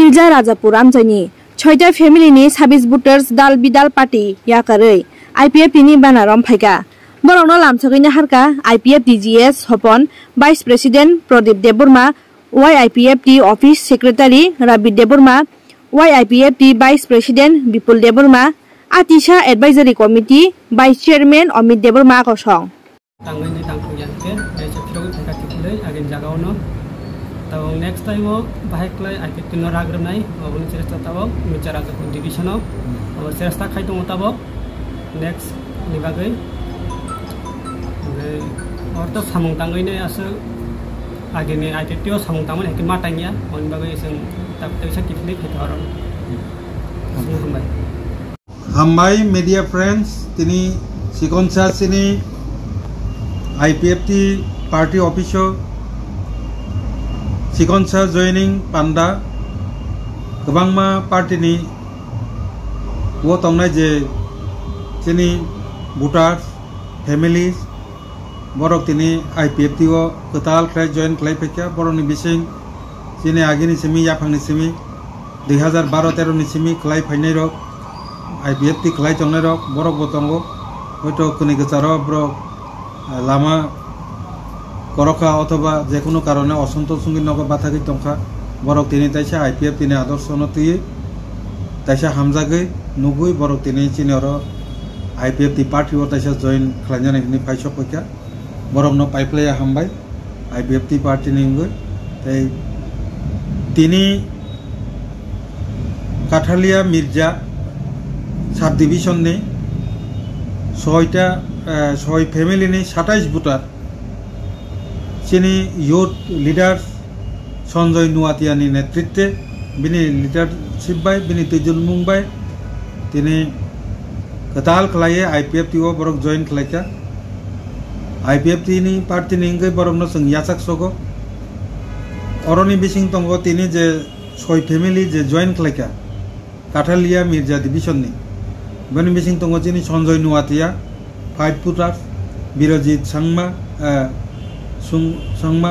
Silja Rajapur Amjani, Choita family ni 26 voters dal bidal party yakarei, IPF ni banaram phaika. Borono lamsagini harka IPF DGS Hopon, Vice President Pradip Deburma, YIPFT Office Secretary Rabi Deburma, YIPFT Vice President Bipul Deburma, Atisha Advisory Committee Vice Chairman Amit Deburma kosong. Tanggani tangku yanke, chapter kita kipulai agin jagaono. Tahu next time वो bike ले आके तीनों राग रनाई और उन चेष्टा ताबो बिचारा के डिवीजन हो और चेष्टा खाई तो ताबो next निबागै और तो सामुं तांगै ने आसो आगे ने आके त्यो सामुं तामन एक माटांगिया और निबागै जों तब तैसा कितने खेतारो हामबाय मीडिया फ्रेंड्स तिनी सिकनसा सिनी IPFT पार्टी ऑफिसो सिकनसा जॉइनिंग पांडा गोबांमा पार्टीनि वो तंगनाय जे जोंनि भटार्स फेमिलिस बरक दिनै IPFT ओ गोताल क्राय जॉइन खालायफैखा बरनि बिसिं जोंनि आगिनि सिमि याफांनि सिमि 2012-13 नि सिमि खालायफैनाय रक IPFT खालायजोंनाय रक बरक बतंगो हयतो कोनि गोचारो ब्रक लामा करखा अथवा जेकुनो कारणे असंतोषी नगर बाथागै तंखा बरक दिनै ताइसा IPFT नि आदर्श नतुयै ताइसा हामजागै नुगुय बरक दिनै चिनर IPFT पार्टी ओ ताइसा जॉइन खालायनानै फाइसो फैखा बरक न पाइप्लाया हामबाय IPFT पार्टी नि गय ताइ तिनि काठालिया मिर्जा सब डिविजन नि 6 फैमिली नि 27 भोटार चीनी यूथ लीडर्स संजय नुआतियानी नेतृत्वे बिनी लीडरशिप बाय बिनी तुजुलमुंग बाय तिनी कताल खलाये IPFT ओ बरक जॉइन खलायका IPFT नि पार्टी निंगै बरक न जों यासाक सगो अरनि बिसिं तंगो तिनी जे 6 फैमिली जे जॉइन खलायका काठालिया मिर्जा डिविजन नि बनि बिसिं तंगो चीनी संजय नुआतिया 5 भोटार बिरजित संगमा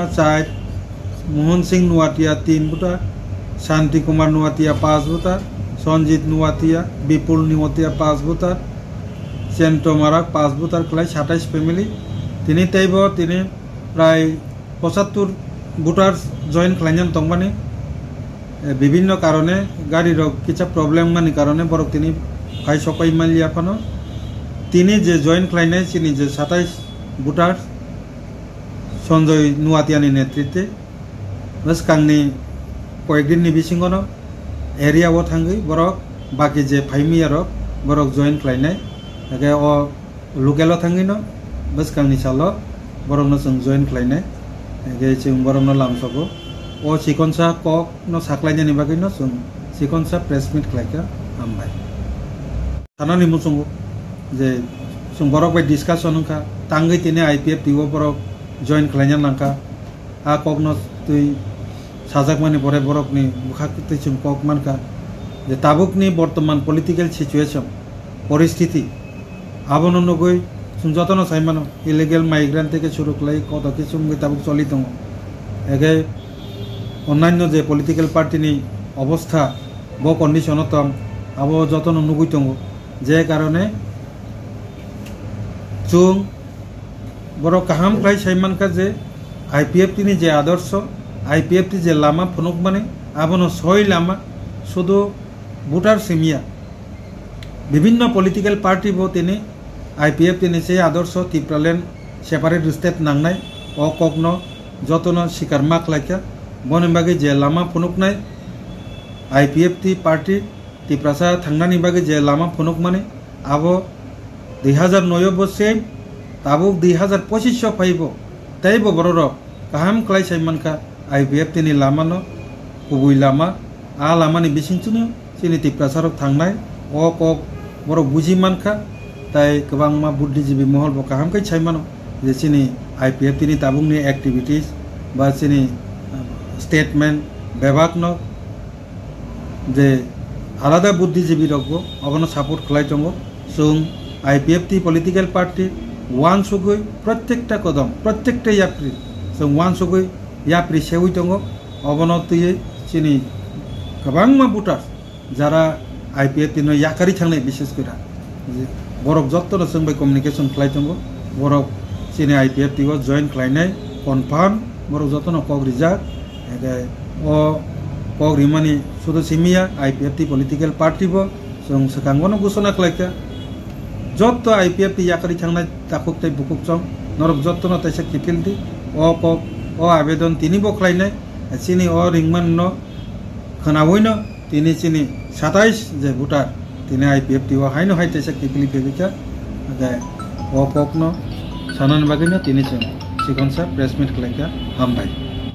चार मोहन सिंह नुआतिया 3 भोटार शांति कुमार नुआतिया 5 भोटार संजीत नुआतिया विपुल नुआतिया 5 voter CentOS Marak 5 voter खलाय 27 family तिनी ताइबो तिनी प्राय 75 भोटार जॉइन खलायनान तंगबानि विभिन्न कारणे गाड़ी रक किछा प्रॉब्लेम मानि कारणे बरक तिनी फाइ सकाय मालिया फानो तिनी जे जॉइन खलायनाय चिनी जे 27 भोटार संजय नुआतियानी नेतृत्वे बस कांगनी कयेकदिन नि बिसिङावनो एरिया वो थांगै बरक बाकी जे फाइमिया रक बरक जॉइन खलायनाय एगे ओ लोकेल थांगैनो बस कांगनी सालो बरक न जों जॉइन खलायनाय एगे जों बरक न लामसगो ओ सिकनसा कक न साख्लायनायनि बागैनो जों सिकनसा प्रेस मीट खलायका हामबाय थानानि मुसुंगो जे जों बरक बाय डिस्कासन का तांगै तिने IPFT ओ बरक जॉइन खालायना नांका आ ककनो तुई साजाक माने बरे बरकनि बुखाखते जों कक मानका जे ताबुकनि बर्तमान पॉलिटिकल सिचुएशन परिस्थिति आबनो नगै जों जतन साइमानो इलिगेल माइग्रेंट থেকে শুরু কলাই কত কিছু তাবুক চলি দङ एगे अन्यान्य जे पॉलिटिकल पार्टी नि अवस्था बो कंडीशन तम आबो जतन नुगै दङ जे कारणे जों बरक काहाम खाय साइमान का जे IPFT नि जे आदर्श IPFT जे लामा फनुक माने आबनो 6 लामा शुद्ध भोटार सेमिया विभिन्न पॉलिटिकल पार्टी बो तिनी IPFT नि से आदर्श तिप्रालेन सेपारेट स्टेट नांनाय ओ ककनो जतन शिकार मा खलायका बनि बागै जे लामा फनुकनाय IPFT पार्टी तिप्रासा थांनानि बागै जे लामा फनुक माने आबो 2009 बोसे ताबुक 2025 फाइबो ताइबो बरर काहाम खलाय साइमानका IPFT नि लामानो गुबै लामा आ लामानि बिसिंचुनो चिनि तिप्रासारक थांनाय ओ कक बर बुजि मानखा ताइ गोबांमा बुद्धिजीबी महल बो काहाम कै साइमानो जे चिनि IPFT नि ताबुकनि एक्टिविटीज बा चिनि स्टेटमेंट बेबाकनो जे आलादा बुद्धिजीबी रगबो अगनो सपोर्ट खलाय दंगो जों IPFT पॉलिटिकल पार्टी वान सुगै प्रत्येकटा कदम प्रत्येकटा यात्री जों वान सुगै यात्री सेवै दङ अबनतयै चिनि गोबां भटार्स যারা आईपीएफ तिनो याकारि थांनाय विशेष करा बरफ जत्तनो जों बे कमिउनिकेशन खालायदोंबो बरफ सिनि आईपीएफ तिगो जॉइन खालायनाय कनफार्म बरफ जत्तनो कग्रिजा ओ कग्रिमानि सुदु सिमिया आईपीएफ ति पॉलिटिकल पार्टी बो जों सकांगनो घोषणा खालायखा जत्त आईपीएफ ति याकारि थांनाय ताकुकतै बुकुकजों नरक जत्तनो तैसे किफिलदि ओ आवेदन तिनि बो खालायनाय सिनि ओ रिंमान न खोनावैनो तिनि सिनि 27 जे भोटार तिनि आईपीएफ टिव हाइनो हाइ तैसे किफिलि फेबिका ओ पकनो सानन बागैनो तिनि जों सिगनसा प्रेस मीट खालायखा हामबाय।